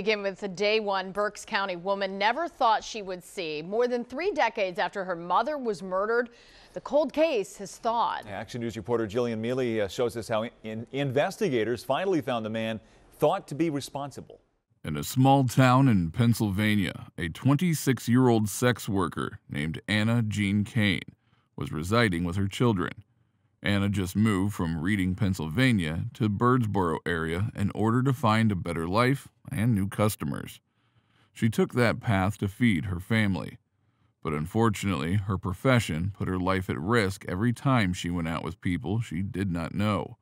Begin with the day one Berks County woman never thought she would see. More than 3 decades after her mother was murdered, the cold case has thawed. Action News reporter Jillian Mealy shows us how investigators finally found the man thought to be responsible. In a small town in Pennsylvania, a 26-year-old sex worker named Anna Jean Kane was residing with her children. Anna just moved from Reading, Pennsylvania to Birdsboro area in order to find a better life and new customers. She took that path to feed her family. But unfortunately, her profession put her life at risk every time she went out with people she did not know.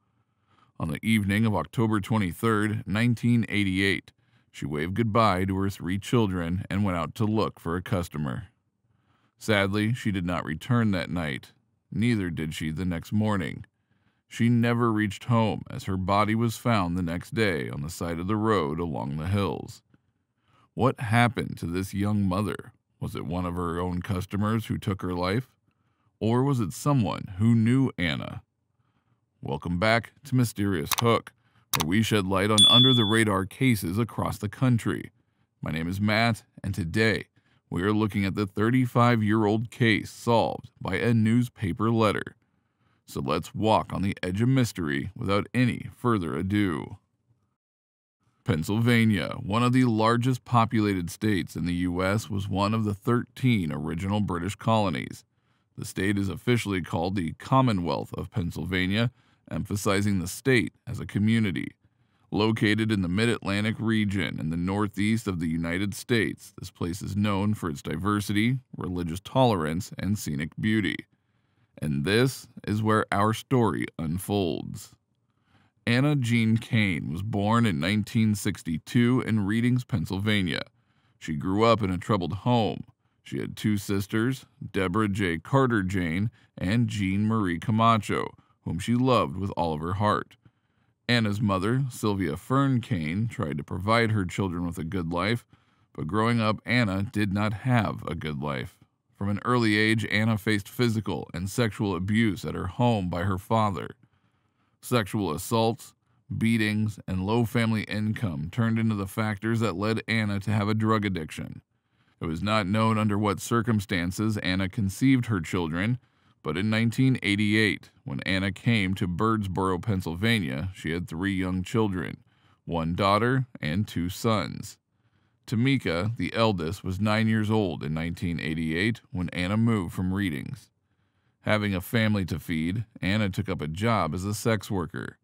On the evening of October 23, 1988, she waved goodbye to her 3 children and went out to look for a customer. Sadly, she did not return that night. Neither did she the next morning. She never reached home as her body was found the next day on the side of the road along the hills. What happened to this young mother? Was it one of her own customers who took her life? Or was it someone who knew Anna? Welcome back to Mysterious Hook, where we shed light on under-the-radar cases across the country. My name is Matt, and today we are looking at the 35-year-old case solved by a newspaper letter. So let's walk on the edge of mystery without any further ado. Pennsylvania, one of the largest populated states in the U.S., was one of the 13 original British colonies. The state is officially called the Commonwealth of Pennsylvania, emphasizing the state as a community. Located in the Mid-Atlantic region in the northeast of the United States, this place is known for its diversity, religious tolerance, and scenic beauty. And this is where our story unfolds. Anna Jean Kane was born in 1962 in Reading, Pennsylvania. She grew up in a troubled home. She had 2 sisters, Deborah J. Carter Jane and Jean Marie Camacho, whom she loved with all of her heart. Anna's mother, Sylvia Fern Kane, tried to provide her children with a good life, but growing up, Anna did not have a good life. From an early age, Anna faced physical and sexual abuse at her home by her father. Sexual assaults, beatings, and low family income turned into the factors that led Anna to have a drug addiction. It was not known under what circumstances Anna conceived her children, but in 1988, when Anna came to Birdsboro, Pennsylvania, she had 3 young children, 1 daughter and 2 sons. Tamika, the eldest, was 9 years old in 1988 when Anna moved from Readings. Having a family to feed, Anna took up a job as a sex worker.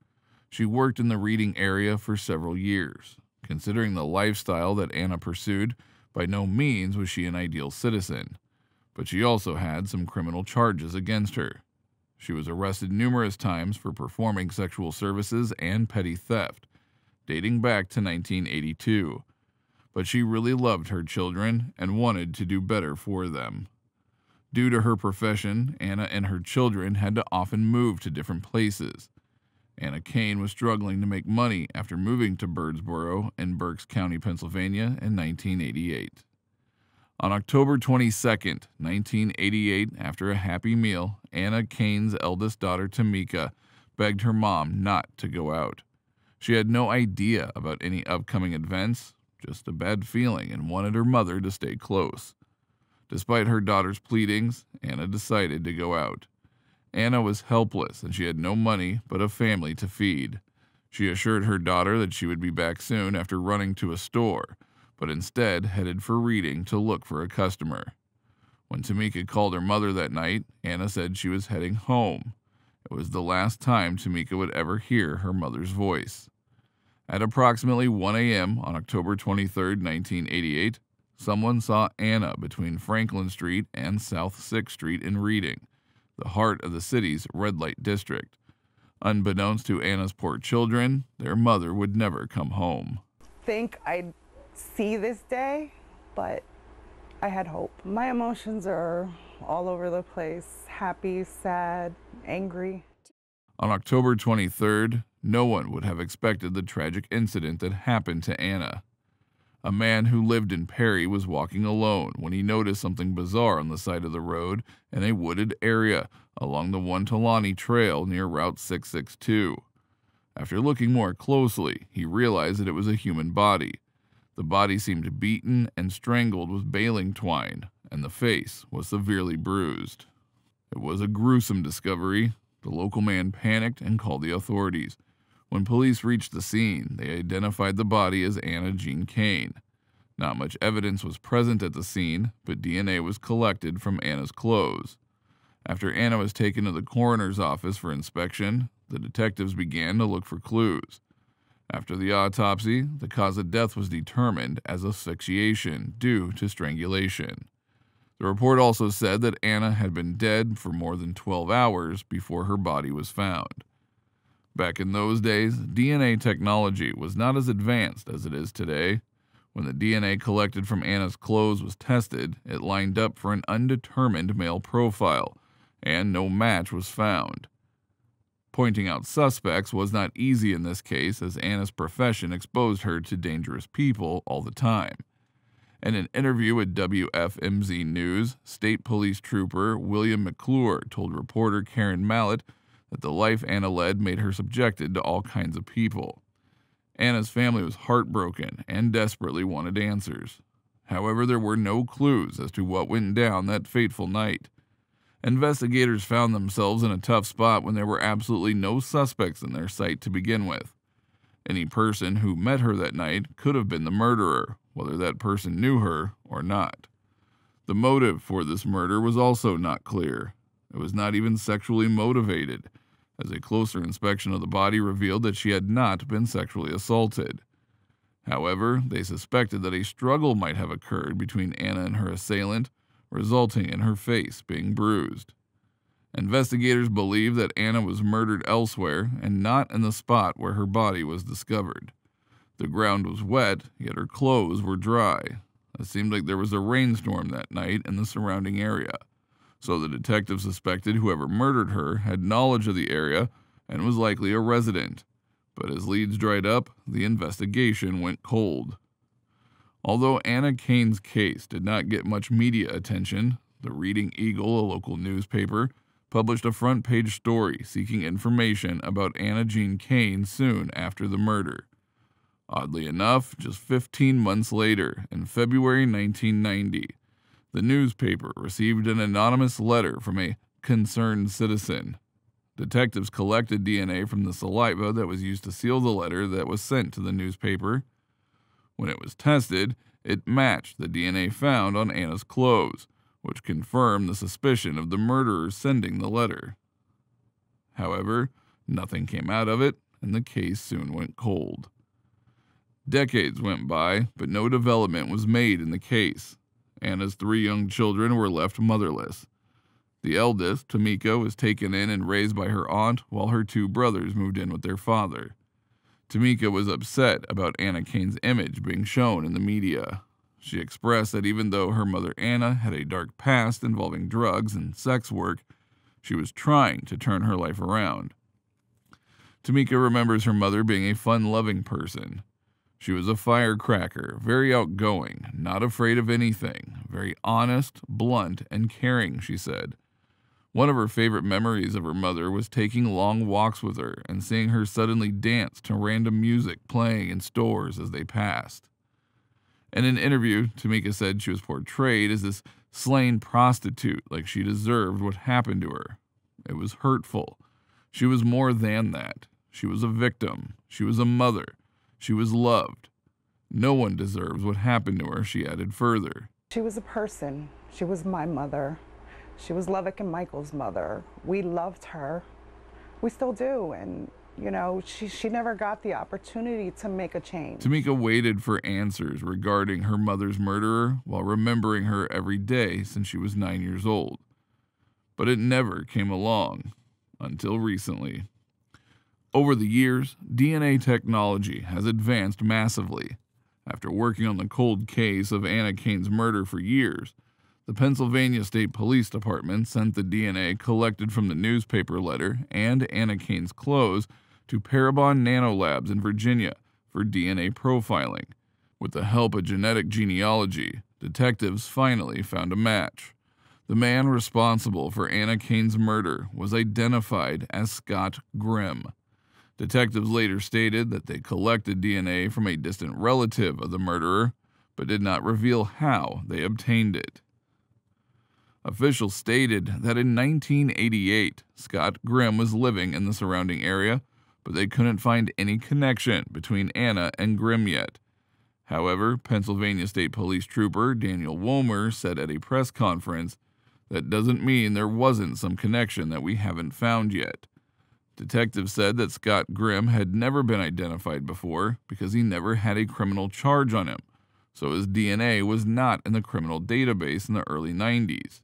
She worked in the Reading area for several years. Considering the lifestyle that Anna pursued, by no means was she an ideal citizen. But she also had some criminal charges against her. She was arrested numerous times for performing sexual services and petty theft, dating back to 1982. But she really loved her children and wanted to do better for them. Due to her profession, Anna and her children had to often move to different places. Anna Kane was struggling to make money after moving to Birdsboro in Berks County, Pennsylvania in 1988. On October 22, 1988, after a happy meal, Anna Kane's eldest daughter, Tamika, begged her mom not to go out. She had no idea about any upcoming events, just a bad feeling, and wanted her mother to stay close. Despite her daughter's pleadings, Anna decided to go out. Anna was helpless, and she had no money but a family to feed. She assured her daughter that she would be back soon after running to a store, but instead headed for Reading to look for a customer. When Tamika called her mother that night, Anna said she was heading home. It was the last time Tamika would ever hear her mother's voice. At approximately 1 a.m. on October 23, 1988, someone saw Anna between Franklin Street and South 6th Street in Reading, the heart of the city's red light district. Unbeknownst to Anna's poor children, their mother would never come home. Think I'd see this day, but I had hope. My emotions are all over the place, happy, sad, angry. On October 23rd, no one would have expected the tragic incident that happened to Anna. A man who lived in Perry was walking alone when he noticed something bizarre on the side of the road in a wooded area along the Wantolani Trail near Route 662. After looking more closely, he realized that it was a human body. The body seemed beaten and strangled with baling twine, and the face was severely bruised. It was a gruesome discovery. The local man panicked and called the authorities. When police reached the scene, they identified the body as Anna Jean Kane. Not much evidence was present at the scene, but DNA was collected from Anna's clothes. After Anna was taken to the coroner's office for inspection, the detectives began to look for clues. After the autopsy, the cause of death was determined as asphyxiation due to strangulation. The report also said that Anna had been dead for more than 12 hours before her body was found. Back in those days, DNA technology was not as advanced as it is today. When the DNA collected from Anna's clothes was tested, it lined up for an undetermined male profile, and no match was found. Pointing out suspects was not easy in this case, as Anna's profession exposed her to dangerous people all the time. In an interview with WFMZ News, State Police Trooper William McClure told reporter Karen Mallett that the life Anna led made her subjected to all kinds of people. Anna's family was heartbroken and desperately wanted answers. However, there were no clues as to what went down that fateful night. Investigators found themselves in a tough spot when there were absolutely no suspects in their sight to begin with. Any person who met her that night could have been the murderer, whether that person knew her or not. The motive for this murder was also not clear. It was not even sexually motivated, as a closer inspection of the body revealed that she had not been sexually assaulted. However, they suspected that a struggle might have occurred between Anna and her assailant, resulting in her face being bruised. Investigators believe that Anna was murdered elsewhere and not in the spot where her body was discovered. The ground was wet, yet her clothes were dry. It seemed like there was a rainstorm that night in the surrounding area, so the detective suspected whoever murdered her had knowledge of the area and was likely a resident. But as leads dried up, the investigation went cold. Although Anna Kane's case did not get much media attention, the Reading Eagle, a local newspaper, published a front-page story seeking information about Anna Jean Kane soon after the murder. Oddly enough, just 15 months later, in February 1990, the newspaper received an anonymous letter from a concerned citizen. Detectives collected DNA from the saliva that was used to seal the letter that was sent to the newspaper. When it was tested, it matched the DNA found on Anna's clothes, which confirmed the suspicion of the murderer sending the letter. However, nothing came out of it, and the case soon went cold. Decades went by, but no development was made in the case. Anna's 3 young children were left motherless. The eldest, Tamika, was taken in and raised by her aunt, while her 2 brothers moved in with their father. Tamika was upset about Anna Kane's image being shown in the media. She expressed that even though her mother Anna had a dark past involving drugs and sex work, she was trying to turn her life around. Tamika remembers her mother being a fun-loving person. She was a firecracker, very outgoing, not afraid of anything, very honest, blunt, and caring, she said. One of her favorite memories of her mother was taking long walks with her and seeing her suddenly dance to random music playing in stores as they passed. In an interview, Tamika said she was portrayed as this slain prostitute, like she deserved what happened to her. It was hurtful. She was more than that. She was a victim. She was a mother. She was loved. No one deserves what happened to her, she added further. She was a person. She was my mother. She was Levick and Michael's mother. We loved her. We still do. And, you know, she never got the opportunity to make a change. Tamika waited for answers regarding her mother's murderer while remembering her every day since she was 9 years old. But it never came along until recently. Over the years, DNA technology has advanced massively. After working on the cold case of Anna Kane's murder for years, the Pennsylvania State Police Department sent the DNA collected from the newspaper letter and Anna Kane's clothes to Parabon Nanolabs in Virginia for DNA profiling. With the help of genetic genealogy, detectives finally found a match. The man responsible for Anna Kane's murder was identified as Scott Grimm. Detectives later stated that they collected DNA from a distant relative of the murderer, but did not reveal how they obtained it. Officials stated that in 1988, Scott Grimm was living in the surrounding area, but they couldn't find any connection between Anna and Grimm yet. However, Pennsylvania State Police Trooper Daniel Womer said at a press conference, "That doesn't mean there wasn't some connection that we haven't found yet." Detectives said that Scott Grimm had never been identified before because he never had a criminal charge on him, so his DNA was not in the criminal database in the early 90s.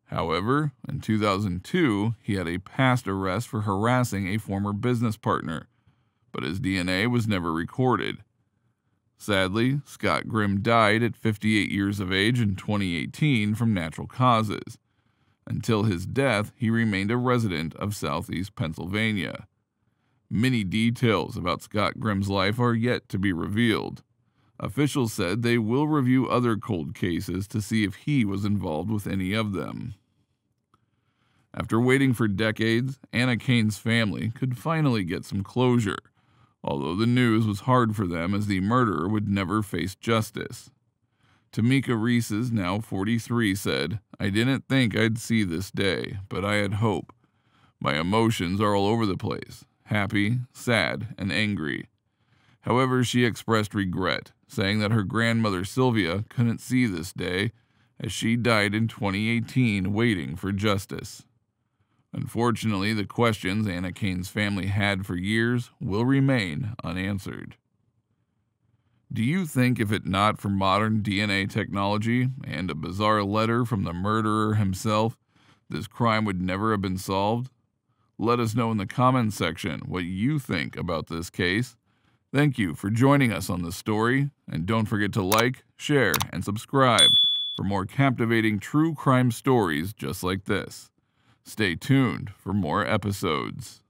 However, in 2002, he had a past arrest for harassing a former business partner, but his DNA was never recorded. Sadly, Scott Grimm died at 58 years of age in 2018 from natural causes. Until his death, he remained a resident of Southeast Pennsylvania. Many details about Scott Grimm's life are yet to be revealed. Officials said they will review other cold cases to see if he was involved with any of them. After waiting for decades, Anna Kane's family could finally get some closure, although the news was hard for them as the murderer would never face justice. Tamika Reeses, now 43, said, "I didn't think I'd see this day, but I had hope. My emotions are all over the place, happy, sad, and angry." However, she expressed regret, saying that her grandmother Sylvia couldn't see this day as she died in 2018 waiting for justice. Unfortunately, the questions Anna Kane's family had for years will remain unanswered. Do you think if it not for modern DNA technology and a bizarre letter from the murderer himself, this crime would never have been solved? Let us know in the comments section what you think about this case. Thank you for joining us on this story, and don't forget to like, share, and subscribe for more captivating true crime stories just like this. Stay tuned for more episodes.